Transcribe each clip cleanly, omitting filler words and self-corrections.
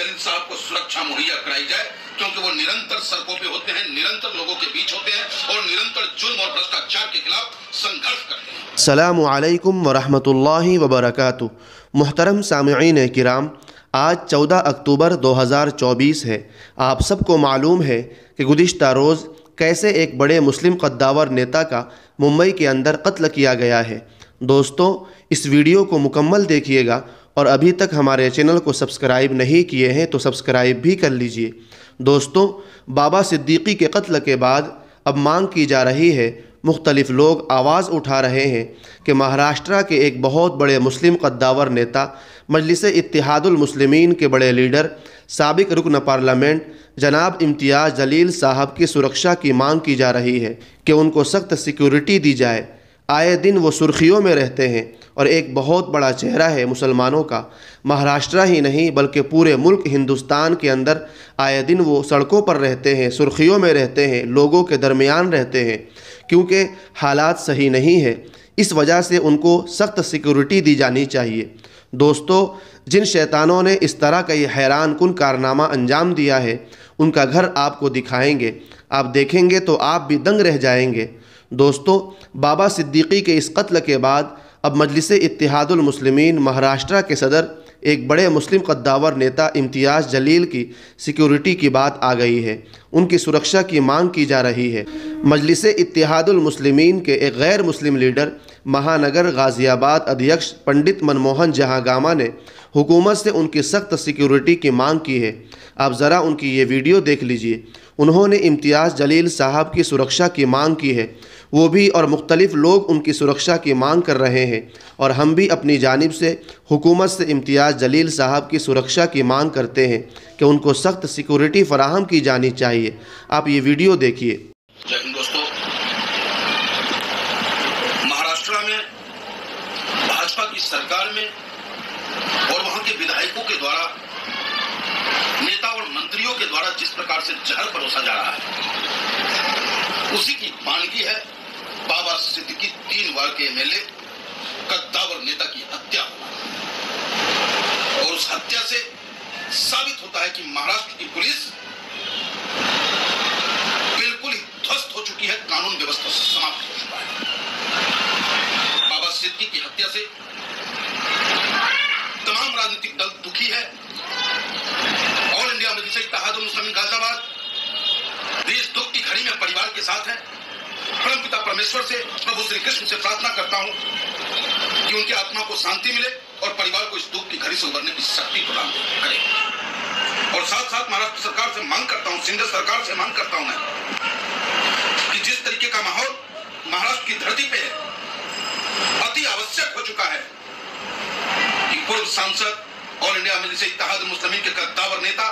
जलील साहब को सुरक्षा मुहैया कराई जाए, क्योंकि वो निरंतर सड़कों पे होते हैं, निरंतर लोगों के बीच होते हैं और निरंतर जुल्म और भ्रष्टाचार के खिलाफ संघर्ष करते हैं। अस्सलामु अलैकुम वरहमतुल्लाहि वबरकातुहू। मुहतरम सामिईन किराम, आज 14 अक्टूबर 2024 है। आप सबको मालूम है कि गुज़िश्ता रोज़ कैसे एक बड़े मुस्लिम कद्दावर नेता का मुंबई के अंदर कत्ल किया गया है। दोस्तों, इस वीडियो को मुकम्मल देखिएगा और अभी तक हमारे चैनल को सब्सक्राइब नहीं किए हैं तो सब्सक्राइब भी कर लीजिए। दोस्तों, बाबा सिद्दीकी के कत्ल के बाद अब मांग की जा रही है, मुख्तलिफ लोग आवाज़ उठा रहे हैं कि महाराष्ट्र के एक बहुत बड़े मुस्लिम कद्दावर नेता, मजलिस इत्तेहादुल मुस्लिमीन के बड़े लीडर, साबिक रुकन पार्लियामेंट जनाब इम्तियाज़ जलील साहब की सुरक्षा की मांग की जा रही है कि उनको सख्त सिक्योरिटी दी जाए। आए दिन वो सुर्खियों में रहते हैं और एक बहुत बड़ा चेहरा है मुसलमानों का। महाराष्ट्र ही नहीं बल्कि पूरे मुल्क हिंदुस्तान के अंदर आए दिन वो सड़कों पर रहते हैं, सुर्खियों में रहते हैं, लोगों के दरमियान रहते हैं, क्योंकि हालात सही नहीं है। इस वजह से उनको सख्त सिक्योरिटी दी जानी चाहिए। दोस्तों, जिन शैतानों ने इस तरह का ये हैरान कुन कारनामा अंजाम दिया है, उनका घर आपको दिखाएंगे। आप देखेंगे तो आप भी दंग रह जाएंगे। दोस्तों, बाबा सिद्दीकी के इस कत्ल के बाद अब मजलिस इत्तेहादुल मुस्लिमीन महाराष्ट्र के सदर, एक बड़े मुस्लिम कद्दावर नेता इम्तियाज़ जलील की सिक्योरिटी की बात आ गई है। उनकी सुरक्षा की मांग की जा रही है। मजलिस इत्तेहादुल मुस्लिमीन के एक गैर मुस्लिम लीडर, महानगर गाज़ियाबाद अध्यक्ष पंडित मनमोहन जहाँगामा ने हुकूमत से उनकी सख्त सिक्योरिटी की मांग की है। आप ज़रा उनकी ये वीडियो देख लीजिए। उन्होंने इम्तियाज़ जलील साहब की सुरक्षा की मांग की है। वो भी और मुख्तलिफ लोग उनकी सुरक्षा की मांग कर रहे हैं और हम भी अपनी जानिब से हुकूमत से इम्तियाज़ जलील साहब की सुरक्षा की मांग करते हैं कि उनको सख्त सिक्योरिटी फ़राहम की जानी चाहिए। आप ये वीडियो देखिए। दोस्तों, महाराष्ट्र में भाजपा की सरकार में और वहां के विधायकों के द्वारा, नेता और मंत्रियों के द्वारा जिस प्रकार से जहर परोसा जा रहा है, उसी की मानगी है बाबा सिद्दीकी 3 बार के एमएलए कद्दावर नेता की हत्या और उस हत्या से साबित होता है कि महाराष्ट्र की पुलिस बिल्कुल ही ध्वस्त हो चुकी है, कानून व्यवस्था से समाप्त हो चुका है। बाबा सिद्दीकी की हत्या से तमाम राजनीतिक दल दुखी है। ऑल इंडिया मजलिस इत्तेहादुल मुस्लिमीन गाजियाबाद देश दुख की घड़ी में परिवार के साथ है। परमपिता परमेश्वर से, प्रभु श्री कृष्ण से प्रार्थना करता हूं कि उनकी आत्मा को शांति मिले और परिवार को इस दुख की घड़ी से उबरने की शक्ति प्रदान करे। और साथ साथ महाराष्ट्र सरकार से मांग करता हूं, केंद्र सरकार से मांग करता हूं मैं कि जिस तरीके का माहौल महाराष्ट्र की धरती पे है, अति आवश्यक हो चुका है कि पूर्व सांसद ऑल इंडिया मजलिस इत्तेहादुल मुस्लिमीन के कद्दावर नेता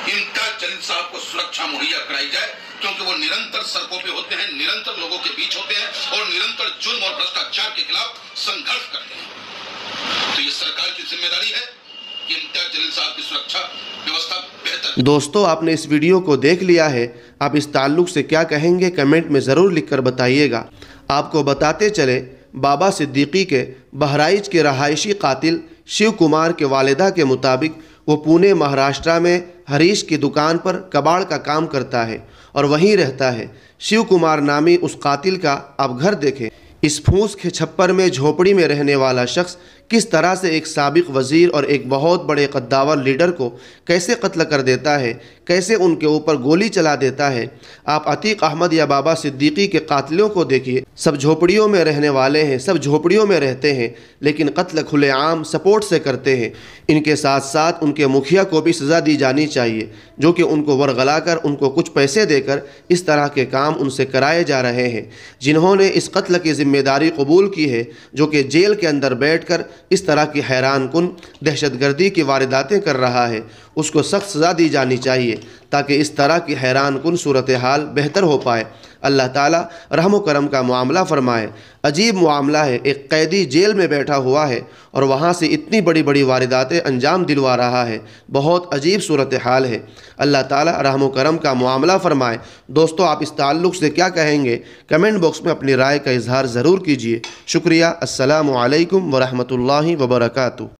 इम्तियाज़ जलील साहब को सुरक्षा मुहैया कराई जाए, क्योंकि वो निरंतर सड़कों पे होते हैं, निरंतर लोगों के बीच होते हैं और निरंतर जुल्म और भ्रष्टाचार के खिलाफ संघर्ष करते हैं। तो ये सरकार की जिम्मेदारी है कि इम्तियाज़ जलील साहब की सुरक्षा व्यवस्था बेहतर। दोस्तों, आपने इस वीडियो को देख लिया है। आप इस ताल्लुक से क्या कहेंगे कमेंट में ज़रूर लिखकर बताइएगा। आपको बताते चले, बाबा सिद्दीकी के बहराइच के रहायशी कातिल शिव कुमार के वालिदा के मुताबिक वो पुणे महाराष्ट्र में हरीश की दुकान पर कबाड़ का काम करता है और वहीं रहता है। शिव कुमार नामी उस कातिल का आप घर देखें। इस फूस के छप्पर में झोपड़ी में रहने वाला शख्स किस तरह से एक साबिक वज़ीर और एक बहुत बड़े कद्दावर लीडर को कैसे कत्ल कर देता है, कैसे उनके ऊपर गोली चला देता है। आप अतीक अहमद या बाबा सिद्दीकी के कातिलों को देखिए। सब झोपड़ियों में रहने वाले हैं, सब झोपड़ियों में रहते हैं, लेकिन कत्ल खुलेआम सपोर्ट से करते हैं। इनके साथ साथ उनके मुखिया को भी सज़ा दी जानी चाहिए, जो कि उनको वरगला कर, उनको कुछ पैसे देकर इस तरह के काम उनसे कराए जा रहे हैं। जिन्होंने इस कत्ल की जिम्मेदारी कबूल की है, जो कि जेल के अंदर बैठकर इस तरह की हैरान कुन दहशतगर्दी की वारदातें कर रहा है, उसको सख्त सज़ा दी जानी चाहिए ताकि इस तरह की हैरान कुन सूरत हाल बेहतर हो पाए। अल्लाह ताला रहम करम का मामला फरमाए। अजीब मामला है, एक कैदी जेल में बैठा हुआ है और वहाँ से इतनी बड़ी बड़ी वारदातें अंजाम दिलवा रहा है। बहुत अजीब सूरत हाल है। अल्लाह ताला रहम करम का मामला फरमाए। दोस्तों, आप इस ताल्लुक़ से क्या कहेंगे कमेंट बॉक्स में अपनी राय का इजहार ज़रूर कीजिए। शुक्रिया। अस्सलामु अलैकुम वरहमतुल्लाहि वबरकातुहू।